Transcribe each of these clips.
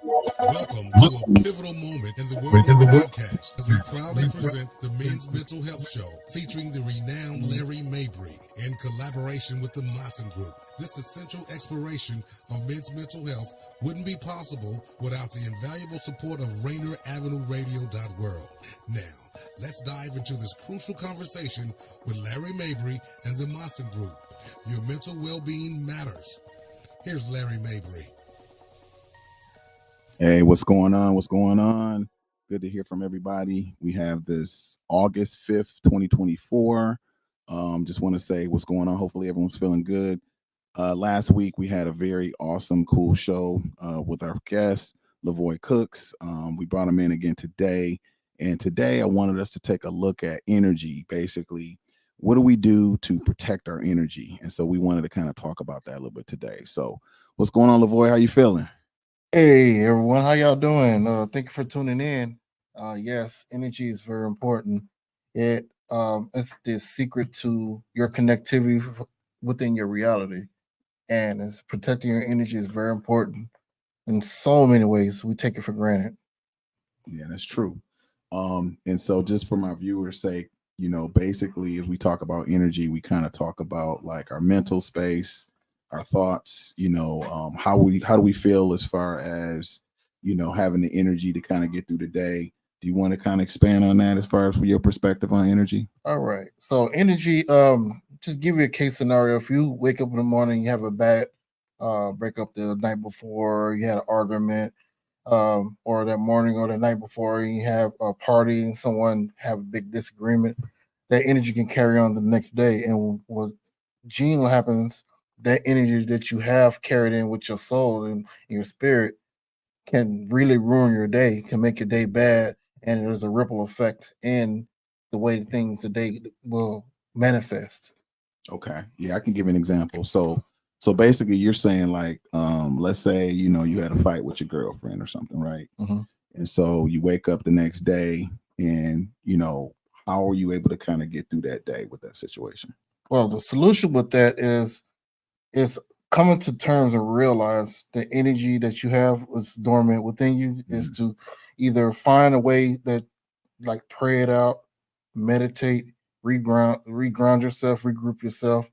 Welcome to a pivotal moment in the world of podcast as we proudly present the Men's Mental Health Show featuring the renowned Larry Mabry in collaboration with the Maassen Group. This essential exploration of men's mental health wouldn't be possible without the invaluable support of Rainier Avenue Radio World. Now, let's dive into this crucial conversation with Larry Mabry and the Maassen Group. Your mental well-being matters. Here's Larry Mabry. Hey, what's going on? What's going on? Good to hear from everybody. We have this August 5th, 2024. Just want to say what's going on. Hopefully everyone's feeling good. Last week, we had a very awesome, cool show with our guest, Levoy Cooks. We brought him in again today. And today I wanted us to take a look at energy. Basically, what do we do to protect our energy? And so we wanted to kind of talk about that a little bit today. So what's going on, Levoy? How you feeling? Hey everyone, how y'all doing? Thank you for tuning in. Yes, energy is very important. It's the secret to your connectivity within your reality, and it's protecting your energy is very important in so many ways. We take it for granted. Yeah, that's true. And so just for my viewers' sake, basically as we talk about energy, we kind of talk about like our mental space, our thoughts, how do we feel as far as, having the energy to kind of get through the day. Do you want to kind of expand on that as far as your perspective on energy? All right. So energy, just give you a case scenario. If you wake up in the morning, you have a bad breakup the night before, you had an argument, or that morning or the night before, you have a party and someone have a big disagreement, that energy can carry on the next day. And what generally happens, that energy that you have carried in with your soul and your spirit can really ruin your day, can make your day bad, and there's a ripple effect in the way things today will manifest. Okay. Yeah, I can give an example. So basically you're saying like, let's say, you had a fight with your girlfriend or something, right? Mm-hmm. And so you wake up the next day and, how are you able to kind of get through that day with that situation? Well, the solution with that is coming to terms and realize the energy that you have is dormant within you is to either find a way that like pray it out, meditate, reground yourself, regroup yourself,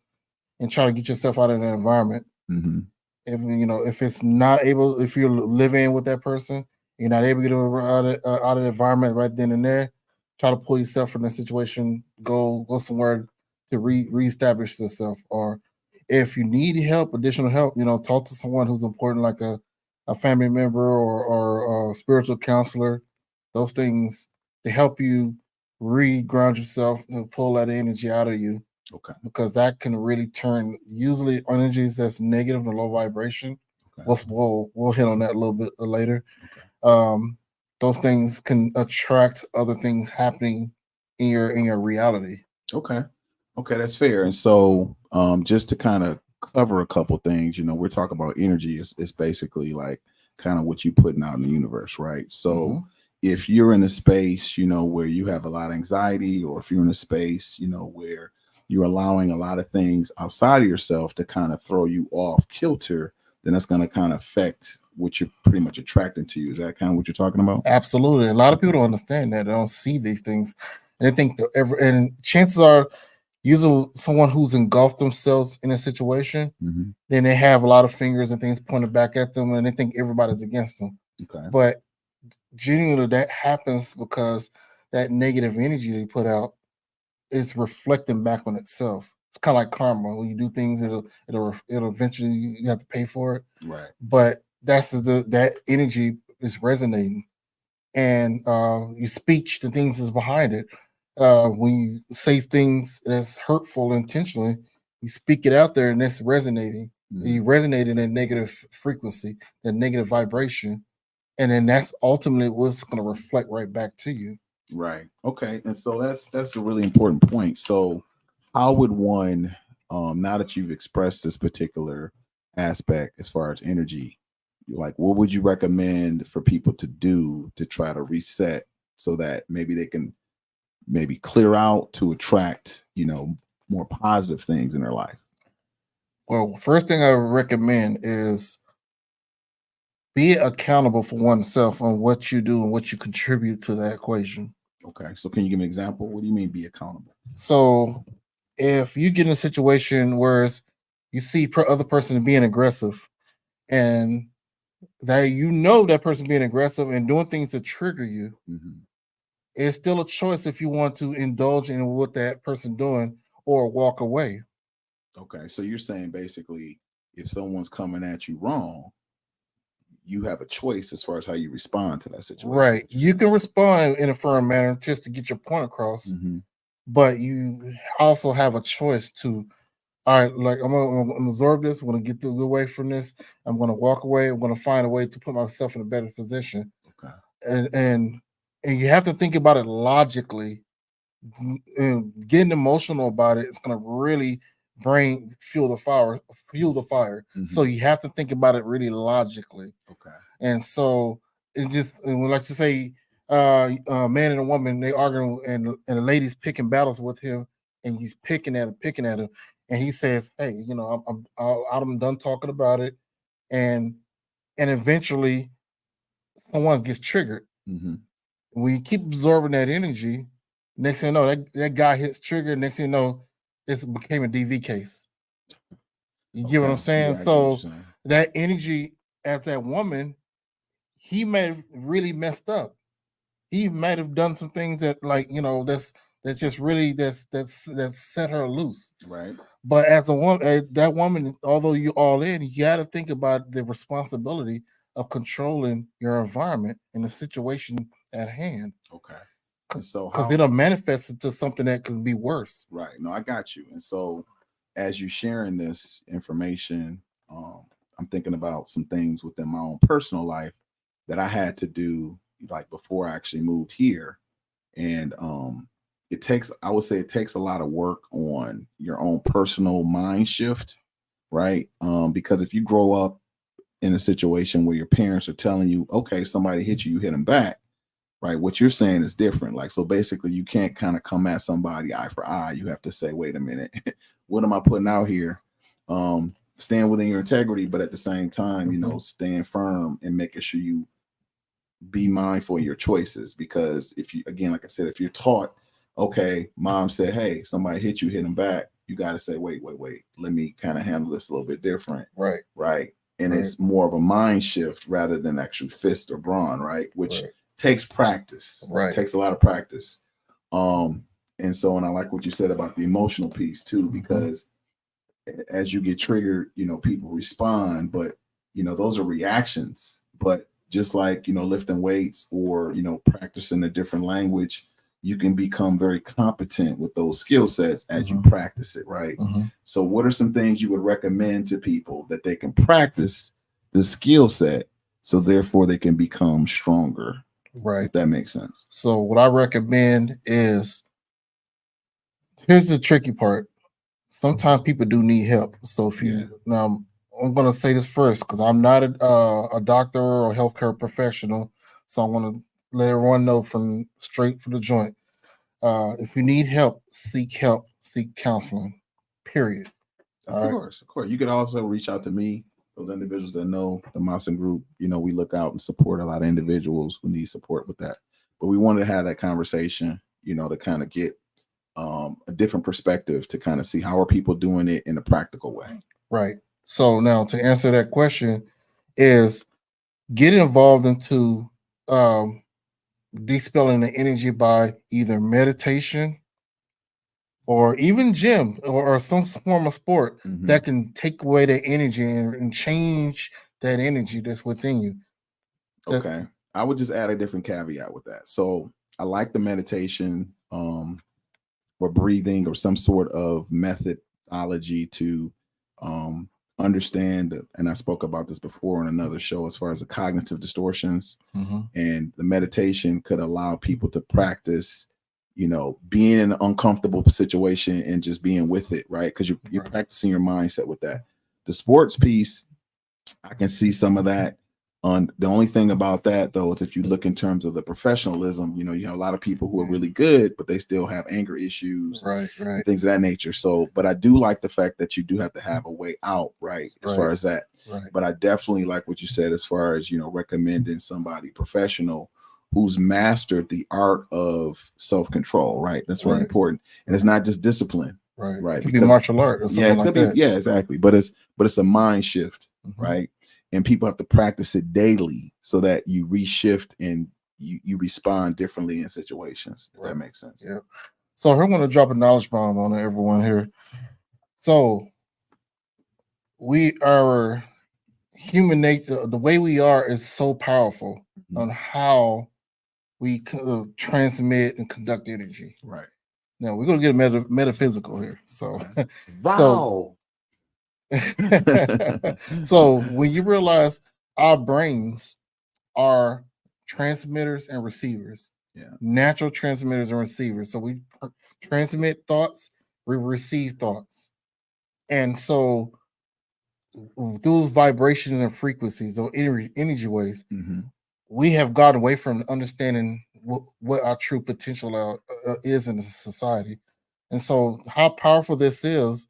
and try to get yourself out of that environment. Mm-hmm. If it's not able, if you're living with that person, you're not able to get out of the environment right then and there, try to pull yourself from that situation, go somewhere to reestablish yourself. Or if you need help, additional help, talk to someone who's important, like a family member or a spiritual counselor. Those things to help you reground yourself and pull that energy out of you. Okay. Because that can really turn usually energies that's negative and low vibration. Okay. We'll hit on that a little bit later. Okay. Those things can attract other things happening in your reality. Okay, that's fair. And so, just to kind of cover a couple things, we're talking about energy. It's basically like kind of what you putting out in the universe, right? So, if you're in a space, where you have a lot of anxiety, or if you're in a space, where you're allowing a lot of things outside of yourself to kind of throw you off kilter, then that's going to kind of affect what you're pretty much attracting to you. Is that kind of what you're talking about? Absolutely. A lot of people don't understand that. They don't see these things. And they think and chances are usually someone who's engulfed themselves in a situation, then they have a lot of fingers and things pointed back at them and they think everybody's against them. Okay. But genuinely that happens because that negative energy they put out is reflecting back on itself. It's kind of like karma. When you do things, it'll eventually you have to pay for it. Right. But that energy is resonating, and your speech, the things that's behind it. When you say things that's hurtful intentionally, you speak it out there, and it's resonating. You resonate in a negative frequency, the negative vibration, and then that's ultimately what's going to reflect right back to you. Right. Okay. And so that's a really important point. So how would one, now that you've expressed this particular aspect as far as energy, like what would you recommend for people to do to try to reset so that maybe they can maybe clear out to attract, more positive things in their life? Well, first thing I would recommend is be accountable for oneself on what you do and what you contribute to that equation. Okay. So can you give me an example? What do you mean be accountable? So if you get in a situation where you see other person being aggressive and that that person being aggressive and doing things to trigger you, it's still a choice if you want to indulge in what that person doing or walk away. Okay. So you're saying basically if someone's coming at you wrong, you have a choice as far as how you respond to that situation. Right. You can respond in a firm manner just to get your point across, but you also have a choice to, all right, like I'm gonna absorb this. I'm gonna get away from this. I'm gonna walk away. I'm gonna find a way to put myself in a better position. Okay. And you have to think about it logically. And getting emotional about it is gonna really fuel the fire. So you have to think about it really logically. Okay. And so it just, and we like to say, a man and a woman, they arguing, and the lady's picking battles with him, and he's picking at him, and he says, "Hey, I'm done talking about it," and eventually, someone gets triggered. When you keep absorbing that energy, next thing you know, that guy hits trigger. Next thing you know, it became a DV case. You get what I'm saying? So that energy, as that woman, he may have really messed up. He might have done some things that, like, that's just really that's set her loose. Right. But as a woman, that woman, although you're all in, you got to think about the responsibility of controlling your environment and the situation at hand. Okay. And so because it'll manifest into something that can be worse. Right. No, I got you. And so as you sharing this information, I'm thinking about some things within my own personal life that I had to do, like before I actually moved here. And I would say it takes a lot of work on your own personal mind shift, right? Because if you grow up in a situation where your parents are telling you, okay, somebody hit you, you hit them back, right? What you're saying is different. Like, so basically you can't kind of come at somebody eye for eye. You have to say, wait a minute, what am I putting out here? Stand within your integrity, but at the same time, stand firm and making sure you be mindful of your choices. Because if you, again, like I said, if you're taught, okay, mom said, hey, somebody hit you, hit them back, you got to say, wait, let me kind of handle this a little bit different. Right. And it's more of a mind shift rather than actual fist or brawn, right? Which takes practice. Takes a lot of practice. And so, and I like what you said about the emotional piece too, because as you get triggered, people respond, but those are reactions. But just like, lifting weights or, practicing a different language, you can become very competent with those skill sets as you practice it, right? So what are some things you would recommend to people that they can practice the skill set so therefore they can become stronger? Right. If that makes sense. So what I recommend is, here's the tricky part. Sometimes people do need help. So if now I'm going to say this first, because I'm not a doctor or a healthcare professional. So I want to let everyone know from straight from the joint. If you need help, seek counseling, period. Of course. You could also reach out to me, those individuals that know the Maassen Group. We look out and support a lot of individuals who need support with that. But we wanted to have that conversation, to kind of get a different perspective, to kind of see how are people doing it in a practical way. Right. So now to answer that question is getting involved into dispelling the energy by either meditation or even gym or some form of sport that can take away the energy and change that energy that's within you. Okay. I would just add a different caveat with that. So I like the meditation or breathing or some sort of methodology to understand, and I spoke about this before on another show, as far as the cognitive distortions, and the meditation could allow people to practice, being in an uncomfortable situation and just being with it, right? Because you're practicing your mindset with that. The sports piece, I can see some of that. The only thing about that, though, is if you look in terms of the professionalism, you have a lot of people who are really good, but they still have anger issues, right, and things of that nature. So, but I do like the fact that you do have to have a way out, right? As far as that. Right. But I definitely like what you said as far as, recommending somebody professional who's mastered the art of self-control, right? That's really important. And it's not just discipline. Right. It could be martial art or something like that. Yeah, exactly. But it's a mind shift, right? And people have to practice it daily so that you reshift and you respond differently in situations. If that makes sense. Yeah. So I'm going to drop a knowledge bomb on everyone here. So we are human nature. The way we are is so powerful on how we transmit and conduct energy. Right. Now we're going to get metaphysical here. So, wow. So when you realize our brains are transmitters and receivers, natural transmitters and receivers. So we transmit thoughts, we receive thoughts. And so those vibrations and frequencies or energy waves, we have gotten away from understanding what our true potential is in the society. And so how powerful this is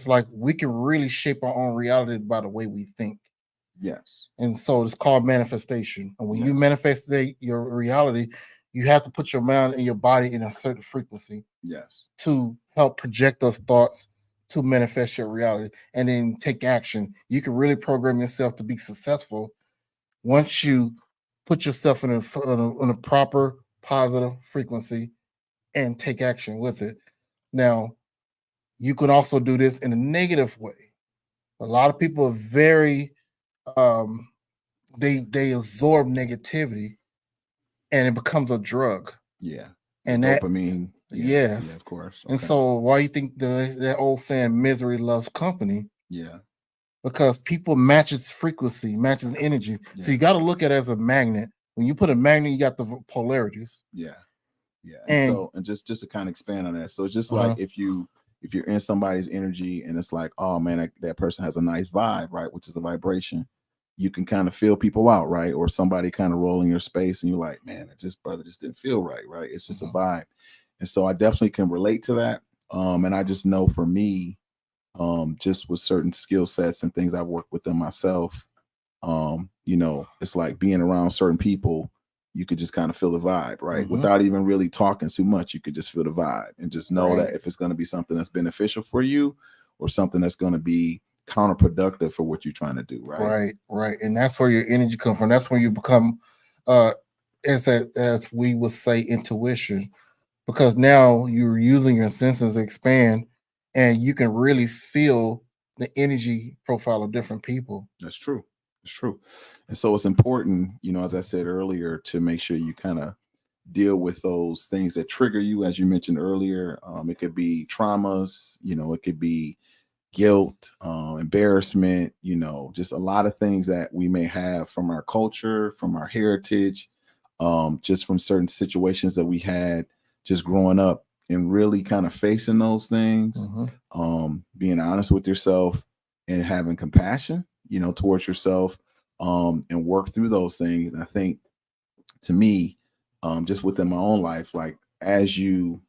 like we can really shape our own reality by the way we think. Yes. And so it's called manifestation. And when you manifest your reality, you have to put your mind and your body in a certain frequency. Yes. To help project those thoughts to manifest your reality and then take action. You can really program yourself to be successful once you put yourself in a proper positive frequency and take action with it. Now, you can also do this in a negative way. A lot of people are very they absorb negativity and it becomes a drug. Yeah. And dopamine. Yes. Of course. Okay. And so why you think that old saying misery loves company? Yeah. Because people matches frequency, matches energy. Yeah. So you got to look at it as a magnet. When you put a magnet, you got the polarities. Yeah. Yeah. And just to kind of expand on that. So it's just like if you're in somebody's energy and it's like, oh man, that person has a nice vibe, right? Which is a vibration. You can kind of feel people out, right? Or somebody kind of rolling your space and you're like, man, brother just didn't feel right? It's just a vibe. And so I definitely can relate to that. And I just know for me, just with certain skill sets and things I've worked with them myself, it's like being around certain people, you could just kind of feel the vibe, right? Without even really talking too much, you could just feel the vibe and just know that if it's going to be something that's beneficial for you or something that's going to be counterproductive for what you're trying to do, right? Right. And that's where your energy comes from. That's when you become, as we would say, intuition, because now you're using your senses to expand and you can really feel the energy profile of different people. That's true. It's true. And so it's important, as I said earlier, to make sure you kind of deal with those things that trigger you, as you mentioned earlier. It could be traumas, it could be guilt, embarrassment, just a lot of things that we may have from our culture, from our heritage, just from certain situations that we had just growing up, and really kind of facing those things, being honest with yourself and having compassion, towards yourself, and work through those things. And I think to me, just within my own life, like as you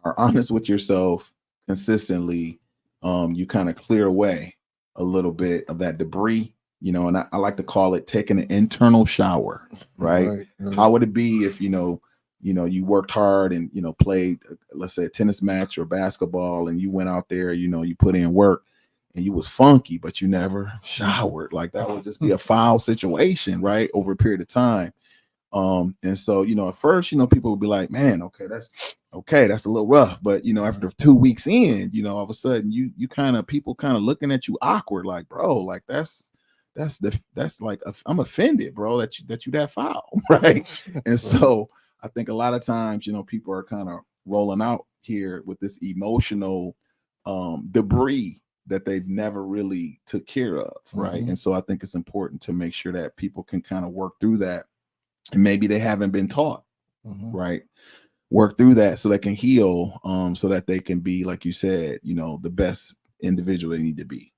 are honest with yourself consistently, you kind of clear away a little bit of that debris, and I like to call it taking an internal shower, right? How would it be if, you worked hard and, played, let's say a tennis match or basketball, and you went out there, you put in work and you was funky, but you never showered? Like that would just be a foul situation, right? Over a period of time. And so, at first, people would be like, man, that's a little rough. But, after 2 weeks in, all of a sudden people kind of looking at you awkward, like, bro, like that's like, I'm offended, bro, that you that foul. Right. And so I think a lot of times, people are kind of rolling out here with this emotional debris that they've never really took care of. Right. And so I think it's important to make sure that people can kind of work through that. And maybe they haven't been taught, right? Work through that so they can heal, so that they can be, like you said, the best individual they need to be.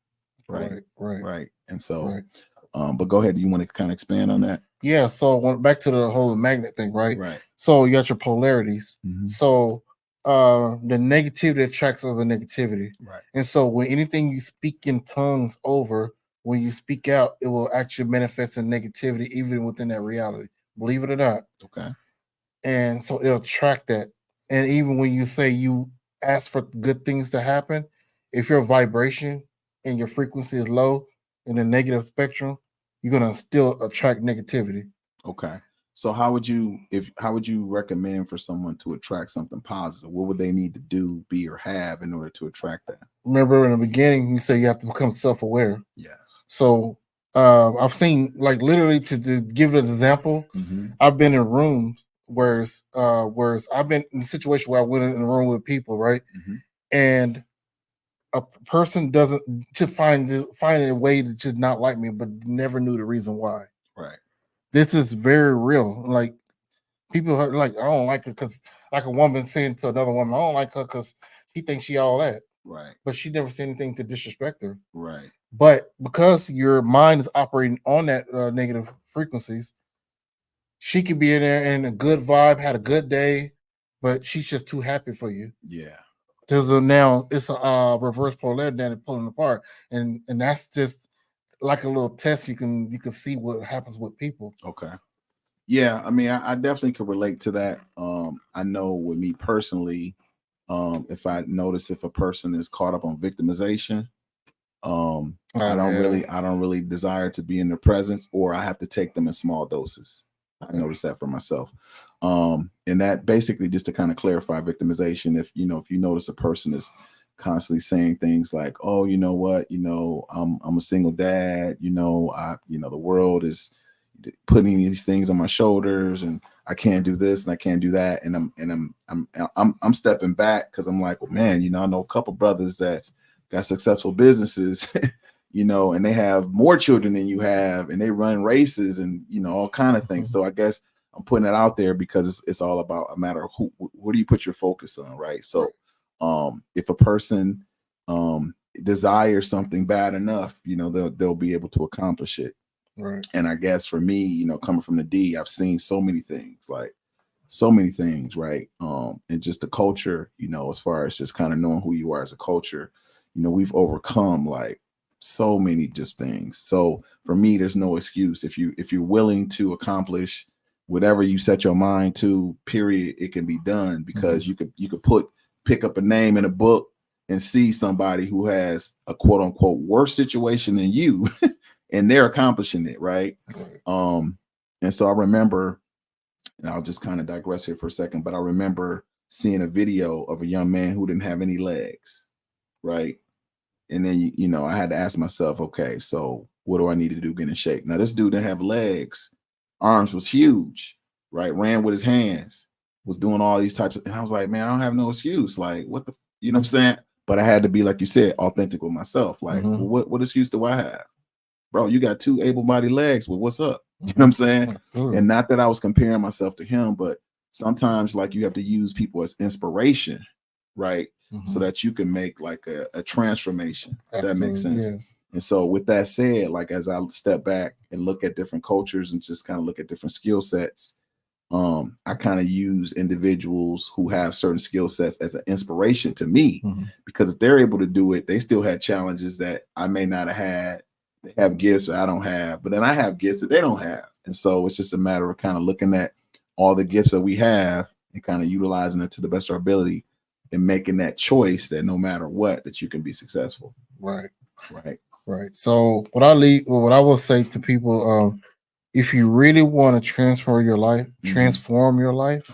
Right. Right. And so But go ahead. Do you want to kind of expand on that? Yeah. So back to the whole magnet thing, right? Right. So you got your polarities. Mhm. So the negativity attracts other negativity. Right. And so when anything you speak in tongues over, when you speak out, it will actually manifest in negativity even within that reality. Believe it or not. Okay. And so it'll attract that. And even when you say you ask for good things to happen, if your vibration and your frequency is low in the negative spectrum, you're gonna still attract negativity. Okay. So how would you recommend for someone to attract something positive? What would they need to do, be, or have in order to attract that? Remember in the beginning, you say you have to become self-aware. Yes. So I've seen, like, literally to give an example, I've been in rooms whereas I've been in a situation where I went in a room with people, right? And a person doesn't to find a way to just not like me, but never knew the reason why. Right. This is very real. Like, people are like, I don't like it because, like, a woman saying to another woman, I don't like her because she thinks she all that. Right. But she never said anything to disrespect her. Right. But because your mind is operating on that negative frequencies, she could be in there in a good vibe, had a good day, but she's just too happy for you. Yeah. Because now it's a reverse polarity that is pulling apart, and that's just like a little test. You can see what happens with people. Okay. Yeah, I mean, I definitely could relate to that. I know with me personally, if I notice if a person is caught up on victimization, I don't really desire to be in their presence, or I have to take them in small doses. I noticed that for myself. And that basically, just to kind of clarify victimization, if you notice a person is constantly saying things like, oh, you know what, I'm a single dad, the world is putting these things on my shoulders and I can't do this and I can't do that. And I'm stepping back because I'm like, well, man, I know a couple brothers that's got successful businesses, and they have more children than you have, and they run races and, all kind of things. So I guess I'm putting it out there because it's all about a matter of what do you put your focus on, right? So if a person desires something bad enough, they'll be able to accomplish it. Right. And I guess for me, coming from the D, I've seen so many things, right? And just the culture, as far as just kind of knowing who you are as a culture, we've overcome like so many just things. So for me, there's no excuse. If you're willing to accomplish whatever you set your mind to, period, it can be done, because you could pick up a name in a book and see somebody who has a quote unquote worse situation than you and they're accomplishing it, right? And so I remember, and I'll just kind of digress here for a second, but I remember seeing a video of a young man who didn't have any legs, right? And then, I had to ask myself, okay, so what do I need to do to get in shape? Now, this dude didn't have legs, arms was huge, right? Ran with his hands, was doing all these types of, and I was like, man, I don't have no excuse. Like, what the, you know what I'm saying? But I had to be, like you said, authentic with myself. Like, well, what excuse do I have? Bro, you got two able-bodied legs. Well, what's up? You know what I'm saying? And not that I was comparing myself to him, but sometimes, like, you have to use people as inspiration, right? So that you can make like a transformation. If that makes sense. Yeah. And so with that said, like, as I step back and look at different cultures and just kind of look at different skill sets, I kind of use individuals who have certain skill sets as an inspiration to me, because if they're able to do it, they still had challenges that I may not have had. They have gifts that I don't have, but then I have gifts that they don't have. And so it's just a matter of kind of looking at all the gifts that we have and kind of utilizing it to the best of our ability and making that choice that no matter what, that you can be successful. Right. Right. So what I will say to people, if you really want to transform your life,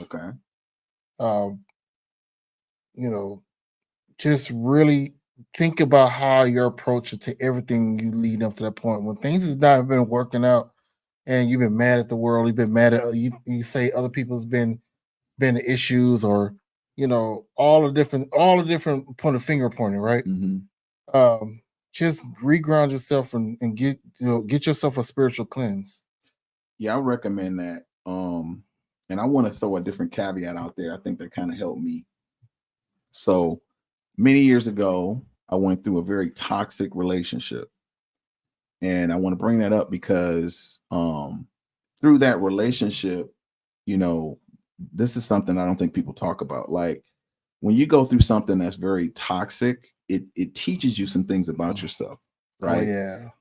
okay, just really think about how your approach to everything you lead up to that point. When things has not been working out and you've been mad at the world, you've been mad at you say other people's been issues, or all the different point of finger pointing, right? Just reground yourself and get yourself a spiritual cleanse. Yeah, I recommend that. And I want to throw a different caveat out there. I think that kind of helped me. So many years ago, I went through a very toxic relationship. And I want to bring that up because through that relationship, you know, this is something I don't think people talk about. Like when you go through something that's very toxic, it teaches you some things about yourself, right?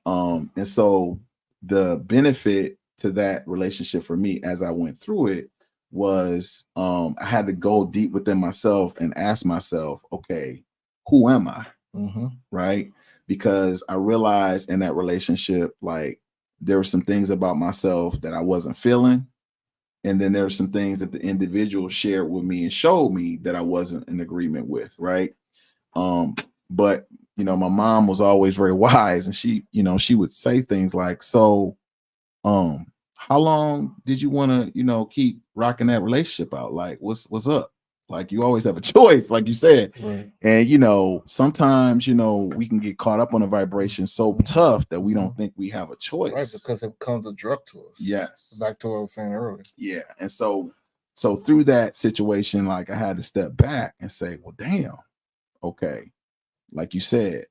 Oh, yeah. And so the benefit to that relationship for me as I went through it was I had to go deep within myself and ask myself, okay, who am I? Mm-hmm. Right? Because I realized in that relationship, like there were some things about myself that I wasn't feeling. And then there are some things that the individual shared with me and showed me that I wasn't in agreement with. Right. But you know, my mom was always very wise, and she, you know, she would say things like, so how long did you want to, you know, keep rocking that relationship out? Like, what's up? Like, you always have a choice, like you said. Right. And you know, sometimes, you know, we can get caught up on a vibration so tough that we don't think we have a choice. Right, because it becomes a drug to us. Yes. Back to what I was saying earlier. Yeah. And so through that situation, like I had to step back and say, well, damn, okay. Like you said,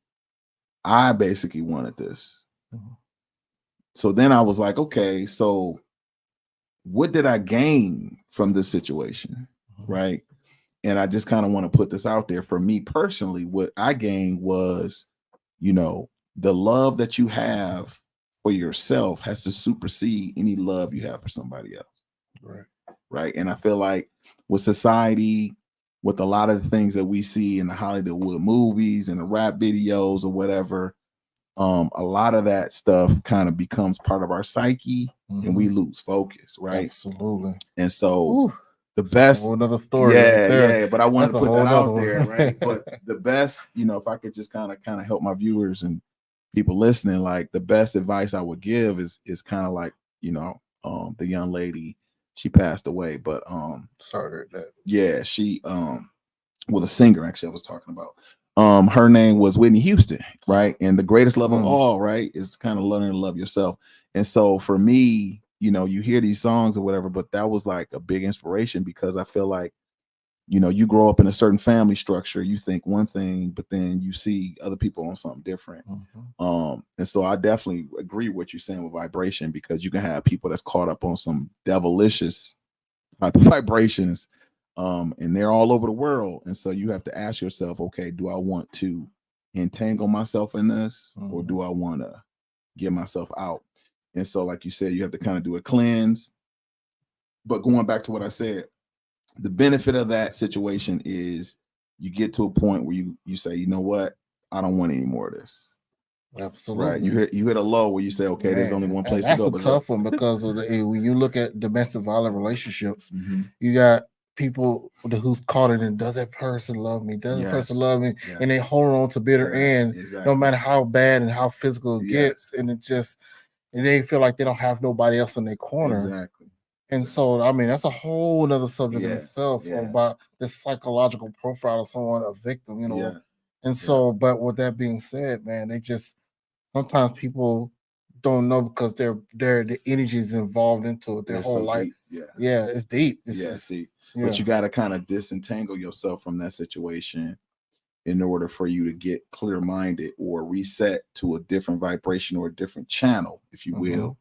I basically wanted this. Mm-hmm. So then I was like, okay, so what did I gain from this situation? Mm-hmm. Right. And I just kind of want to put this out there. For me personally, what I gained was, you know, the love that you have for yourself has to supersede any love you have for somebody else. Right. Right. And I feel like with society, with a lot of the things that we see in the Hollywood movies and the rap videos or whatever, a lot of that stuff kind of becomes part of our psyche, and we lose focus. Right. Absolutely. And so Ooh, the best, another story. yeah, right there. yeah. But I wanted That's to put that out one. there, right? But the best, you know, if I could just kind of help my viewers and people listening, like the best advice I would give is kind of like, you know, the young lady, she passed away, but sorry to hear that. yeah, she well, the singer actually I was talking about. Her name was Whitney Houston, right? And the greatest love of all, right, is kind of learning to love yourself. And so for me, you know, you hear these songs or whatever, but that was like a big inspiration because I feel like, you know, you grow up in a certain family structure, you think one thing, but then you see other people on something different. And so I definitely agree with what you're saying with vibration, because you can have people that's caught up on some devilicious type of vibrations, and they're all over the world. And so you have to ask yourself, okay, do I want to entangle myself in this, or do I want to get myself out? And so, like you said, you have to kind of do a cleanse. But going back to what I said, the benefit of that situation is you get to a point where you say, you know what, I don't want any more of this. Absolutely. Right. You hit a low where you say, okay, man, there's only one place to go. That's a tough one, because of when you look at domestic violent relationships, you got people who's caught in it. Does that person love me? Does that person love me? Yes. And they hold on to bitter end, no matter how bad and how physical it gets. And it just, and they feel like they don't have nobody else in their corner. Exactly. And so, I mean, that's a whole other subject in itself about the psychological profile of someone, a victim, you know. And so, but with that being said, man, they just, sometimes people don't know because the energy is involved into it. Their whole life. Deep. It's deep. It's deep. But you got to kind of disentangle yourself from that situation in order for you to get clear-minded or reset to a different vibration or a different channel, if you will,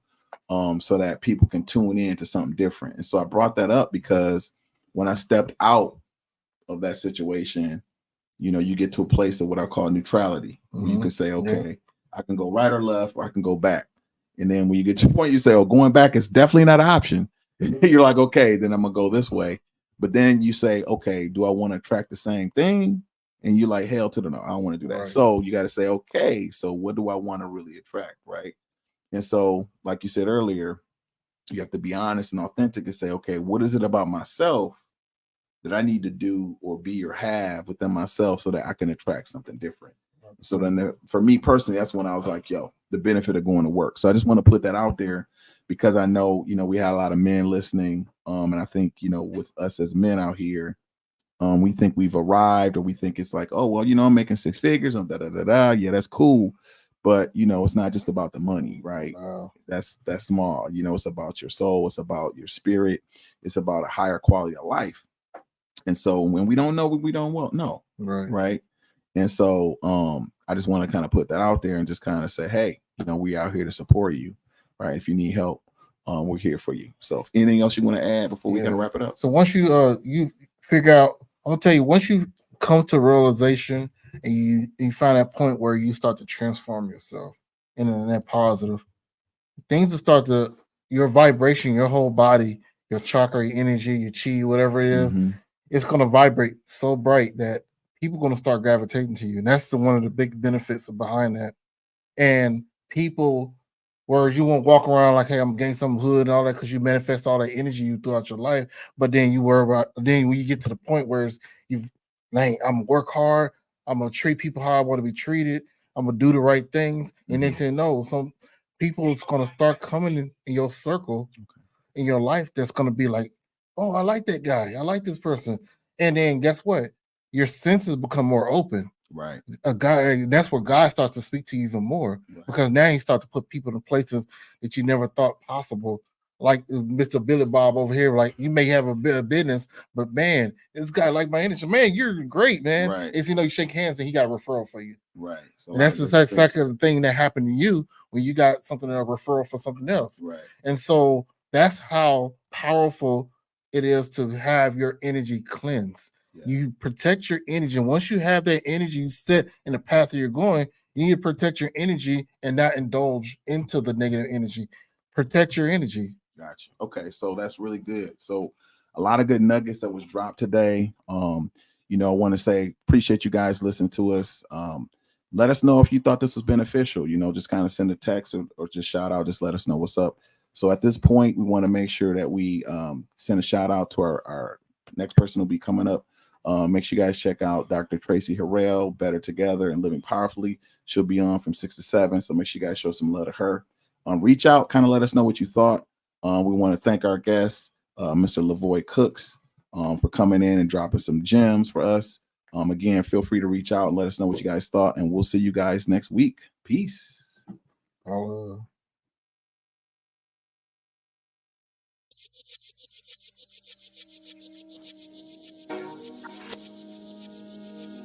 so that people can tune in to something different. And so I brought that up because when I stepped out of that situation, you know, you get to a place of what I call neutrality, where you can say, okay, I can go right or left, or I can go back. And then when you get to a point, you say, oh, going back is definitely not an option. You're like, okay, then I'm gonna go this way. But then you say, okay, do I want to attract the same thing? And you're like, hell to the no, I don't want to do that. Right. So you got to say, okay, so what do I want to really attract, right? And so, like you said earlier, you have to be honest and authentic and say, okay, what is it about myself that I need to do or be or have within myself so that I can attract something different? So then for me personally, that's when I was like, yo, the benefit of going to work. So I just want to put that out there because I know, you know, we had a lot of men listening. And I think, you know, with us as men out here, we think we've arrived, or we think it's like, oh, well, you know, I'm making six figures. Yeah, that's cool. But, you know, it's not just about the money, right? Wow. That's small. You know, it's about your soul. It's about your spirit. It's about a higher quality of life. And so when we don't know what we don't want, no. Right. And so I just want to kind of put that out there and just kind of say, hey, we out here to support you, right? If you need help, we're here for you. So if anything else you want to add before we kind of wrap it up? So once you figure out, I'm gonna tell you, once you come to realization and you find that point where you start to transform yourself in that positive, things will start to, your vibration, your whole body, your chakra, your energy, your chi, whatever it is, it's gonna vibrate so bright that people are gonna start gravitating to you. And that's one of the big benefits behind that. And people, whereas you won't walk around like, hey, I'm getting some hood and all that, because you manifest all that energy you throughout your life. But then you worry about, then when you get to the point where you've, man, I'm gonna work hard, I'm gonna treat people how I want to be treated, I'm gonna do the right things. And they say no. Some people is gonna start coming in your circle, in your life, that's gonna be like, oh, I like that guy, I like this person. And then guess what? Your senses become more open. Right. A guy, that's where God starts to speak to you even more, because now he starts to put people in places that you never thought possible. Like Mr. Billy Bob over here, like you may have a bit of business, but man, this guy like my energy. Man, you're great, man. Right. It's, you shake hands and he got a referral for you. Right. So and that's exactly the thing that happened to you when you got something, a referral for something else. Right. And so that's how powerful it is to have your energy cleansed. You protect your energy. And once you have that energy set in the path that you're going, you need to protect your energy and not indulge into the negative energy. Protect your energy. Gotcha. Okay, so that's really good. So a lot of good nuggets that was dropped today. I want to say appreciate you guys listening to us. Let us know if you thought this was beneficial. Just kind of send a text or just shout out. Just let us know what's up. So at this point, we want to make sure that we send a shout out to our next person who'll be coming up. Make sure you guys check out Dr. Tracy Harrell, Better Together and Living Powerfully. She'll be on from 6 to 7. So make sure you guys show some love to her. Reach out, kind of let us know what you thought. We want to thank our guest, Mr. Levoy Cooks, for coming in and dropping some gems for us. Again, feel free to reach out and let us know what you guys thought, and we'll see you guys next week. Peace.